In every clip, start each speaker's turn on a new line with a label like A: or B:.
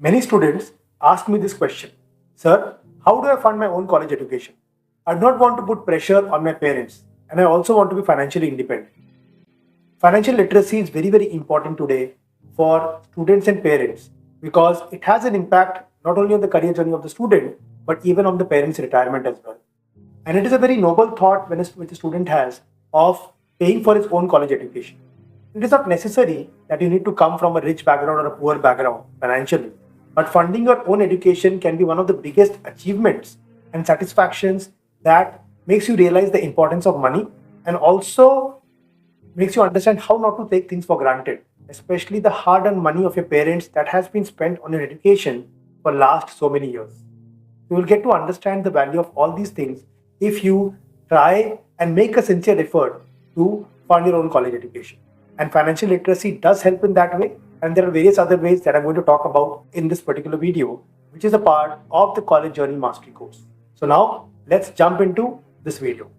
A: Many students ask me this question: Sir, how do I fund my own college education? I do not want to put pressure on my parents, and I also want to be financially independent. Financial literacy is very, very important today for students and parents because it has an impact not only on the career journey of the student but even on the parents' retirement as well. And it is a very noble thought which a student has of paying for his own college education. It is not necessary that you need to come from a rich background or a poor background financially, but funding your own education can be one of the biggest achievements and satisfactions that makes you realize the importance of money and also makes you understand how not to take things for granted, especially the hard-earned money of your parents that has been spent on your education for last so many years. You will get to understand the value of all these things if you try and make a sincere effort to fund your own college education. And financial literacy does help in that way. And there are various other ways that I'm going to talk about in this particular video, which is a part of the College Journey Mastery course. So now let's jump into this video.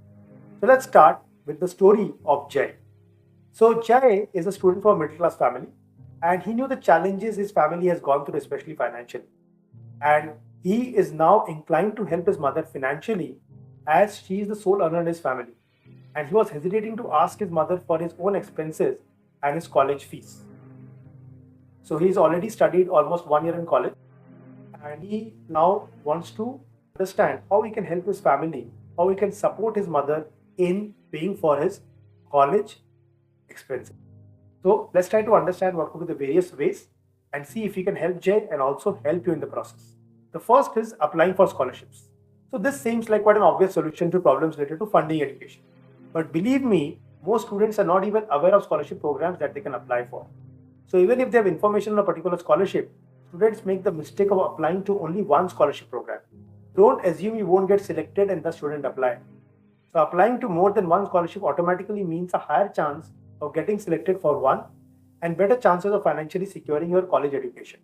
A: So let's start with the story of Jay. So Jay is a student from a middle class family, and he knew the challenges his family has gone through, especially financially. And he is now inclined to help his mother financially as she is the sole earner in his family. And he was hesitating to ask his mother for his own expenses and his college fees. So he's already studied almost 1 year in college, and he now wants to understand how he can help his family, how he can support his mother in paying for his college expenses. So let's try to understand what could be the various ways and see if we can help Jay and also help you in the process. The first is applying for scholarships. So this seems like quite an obvious solution to problems related to funding education. But believe me, most students are not even aware of scholarship programs that they can apply for. So even if they have information on a particular scholarship, students make the mistake of applying to only one scholarship program. Don't assume you won't get selected and thus shouldn't apply. So applying to more than one scholarship automatically means a higher chance of getting selected for one and better chances of financially securing your college education.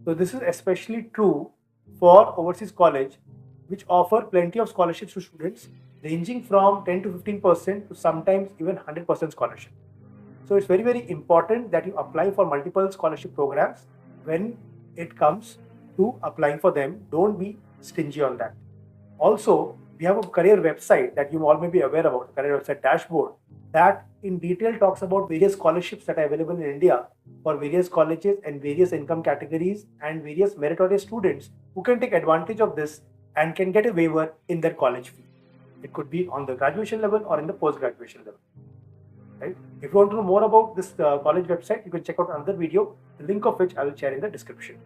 A: So this is especially true for overseas college, which offer plenty of scholarships to students ranging from 10 to 15% to sometimes even 100% scholarship. So it's very, very important that you apply for multiple scholarship programs when it comes to applying for them. Don't be stingy on that. Also, we have a career website that you all may be aware about, the career website dashboard, that in detail talks about various scholarships that are available in India for various colleges and various income categories and various meritorious students who can take advantage of this and can get a waiver in their college fee. It could be on the graduation level or in the post-graduation level. Right? If you want to know more about this college website, you can check out another video, the link of which I will share in the description.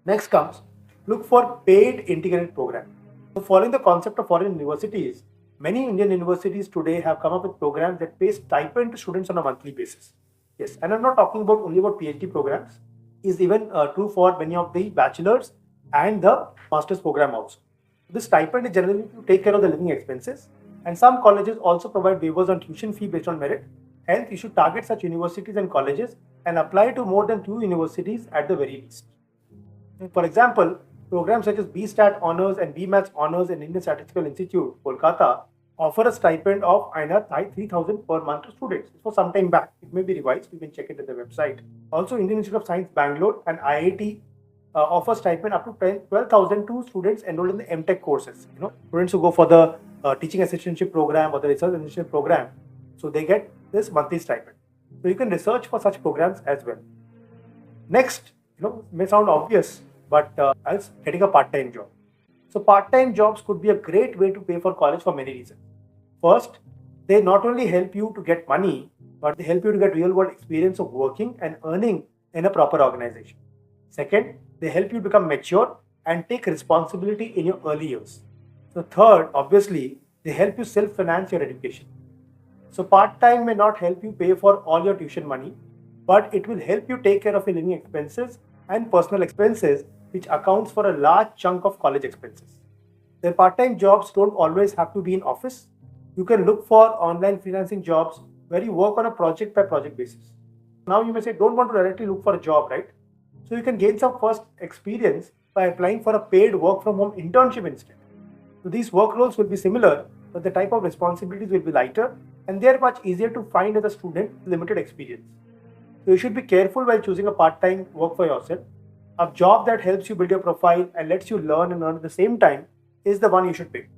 A: Next comes, look for paid integrated program. So following the concept of foreign universities, many Indian universities today have come up with programs that pay stipend to students on a monthly basis. Yes, and I'm not talking about only about PhD programs. Is even true for many of the bachelor's and the master's program also. This stipend is generally to take care of the living expenses, and some colleges also provide waivers on tuition fee based on merit. Hence, you should target such universities and colleges and apply to more than 2 universities at the very least. For example, programs such as BStat Honors and BMaths Honors in Indian Statistical Institute, Kolkata, offer a stipend of INR 3,000 per month to students. For some time back, it may be revised. You can check it at the website. Also, Indian Institute of Science Bangalore and IIT offer stipend up to 12,000 to students enrolled in the MTech courses. Students who go for the teaching assistantship program or the research assistantship program, so they get this monthly stipend. So you can research for such programs as well. Next, may sound obvious, but as getting a part-time job. So part-time jobs could be a great way to pay for college for many reasons. First, they not only help you to get money, but they help you to get real-world experience of working and earning in a proper organization. Second, they help you become mature and take responsibility in your early years. So third, obviously, they help you self-finance your education. So part-time may not help you pay for all your tuition money, but it will help you take care of your living expenses and personal expenses, which accounts for a large chunk of college expenses. Their part-time jobs don't always have to be in office. You can look for online freelancing jobs where you work on a project-by-project basis. Now you may say, don't want to directly look for a job, right? So you can gain some first experience by applying for a paid work-from-home internship instead. So these work roles will be similar, but the type of responsibilities will be lighter, and they are much easier to find as a student with limited experience. So you should be careful while choosing a part-time work for yourself. A job that helps you build your profile and lets you learn and earn at the same time is the one you should pick.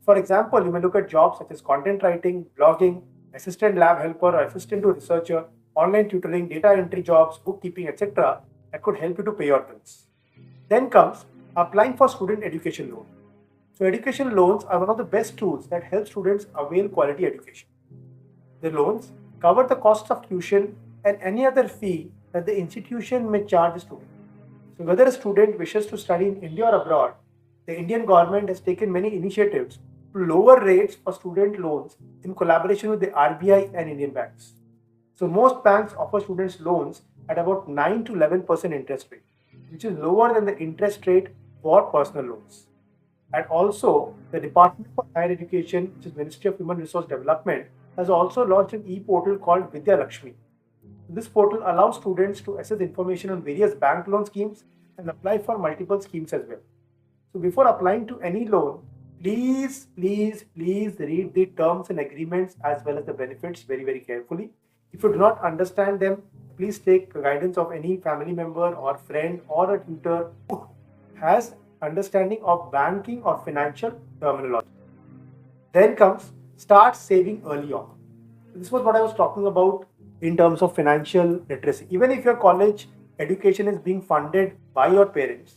A: For example, you may look at jobs such as content writing, blogging, assistant lab helper, or assistant to researcher, online tutoring, data entry jobs, bookkeeping, etc. that could help you to pay your bills. Then comes applying for student education loan. So education loans are one of the best tools that help students avail quality education. The loans cover the cost of tuition and any other fee that the institution may charge a student. So whether a student wishes to study in India or abroad, the Indian government has taken many initiatives to lower rates for student loans in collaboration with the RBI and Indian banks. So most banks offer students loans at about 9 to 11% interest rate, which is lower than the interest rate for personal loans. And also, the Department for Higher Education, which is Ministry of Human Resource Development, has also launched an e-portal called Vidya Lakshmi. This portal allows students to access information on various bank loan schemes and apply for multiple schemes as well. So before applying to any loan, please read the terms and agreements as well as the benefits very carefully. If you do not understand them, please take guidance of any family member or friend or a tutor who has understanding of banking or financial terminology. Then comes start saving early on. This was what I was talking about in terms of financial literacy. Even if your college education is being funded by your parents,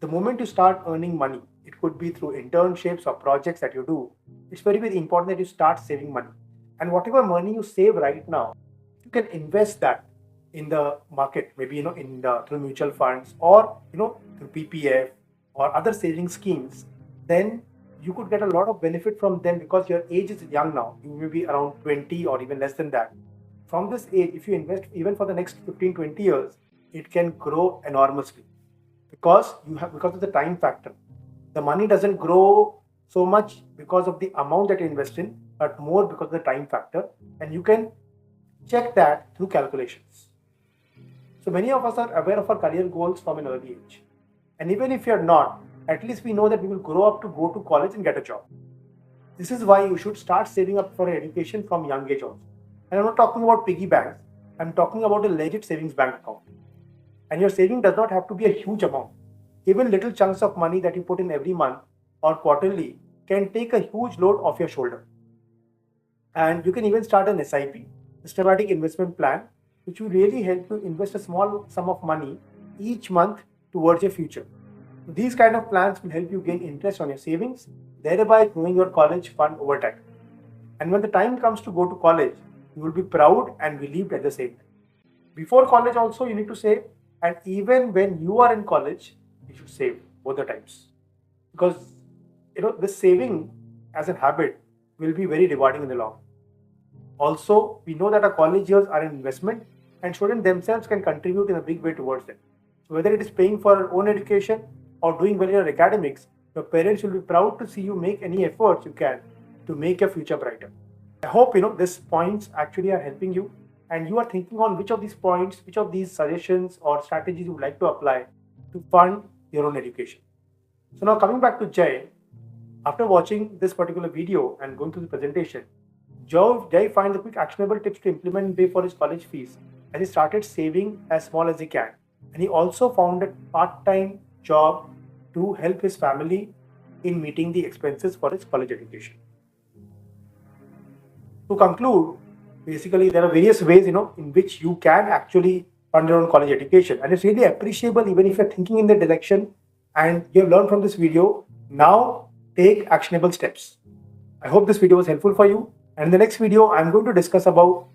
A: the moment you start earning money, it could be through internships or projects that you do, it's very important that you start saving money. And whatever money you save right now, you can invest that in the market, maybe through mutual funds or through PPF or other saving schemes. Then you could get a lot of benefit from them because your age is young now. You may be around 20 or even less than that. From this age, if you invest even for the next 15-20 years, it can grow enormously because of the time factor. The money doesn't grow so much because of the amount that you invest in, but more because of the time factor, and you can check that through calculations. So many of us are aware of our career goals from an early age. And even if you're not, at least we know that we will grow up to go to college and get a job. This is why you should start saving up for education from young age also. And I'm not talking about piggy banks. I'm talking about a legit savings bank account. And your saving does not have to be a huge amount. Even little chunks of money that you put in every month or quarterly can take a huge load off your shoulder. And you can even start an SIP, systematic investment plan, which will really help you invest a small sum of money each month towards your future. These kind of plans will help you gain interest on your savings, thereby growing your college fund over time. And when the time comes to go to college, you will be proud and relieved at the same time. Before college also, you need to save, and even when you are in college, you should save both the times. Because this saving as a habit will be very rewarding in the long run. Also, we know that our college years are an investment and students themselves can contribute in a big way towards them. So whether it is paying for your own education or doing well in your academics, your parents will be proud to see you make any efforts you can to make your future brighter. I hope these points actually are helping you and you are thinking on which of these points, which of these suggestions or strategies you would like to apply to fund your own education. So now coming back to Jay, after watching this particular video and going through the presentation, Jay finds the quick actionable tips to implement and pay for his college fees as he started saving as small as he can. And he also found a part-time job to help his family in meeting the expenses for his college education. To conclude, basically there are various ways in which you can actually fund your own college education, and it's really appreciable even if you're thinking in that direction and you have learned from this video. Now take actionable steps. I hope this video was helpful for you, and in the next video I'm going to discuss about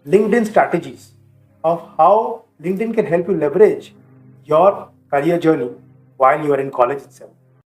A: LinkedIn strategies of how LinkedIn can help you leverage your career journey while you are in college itself.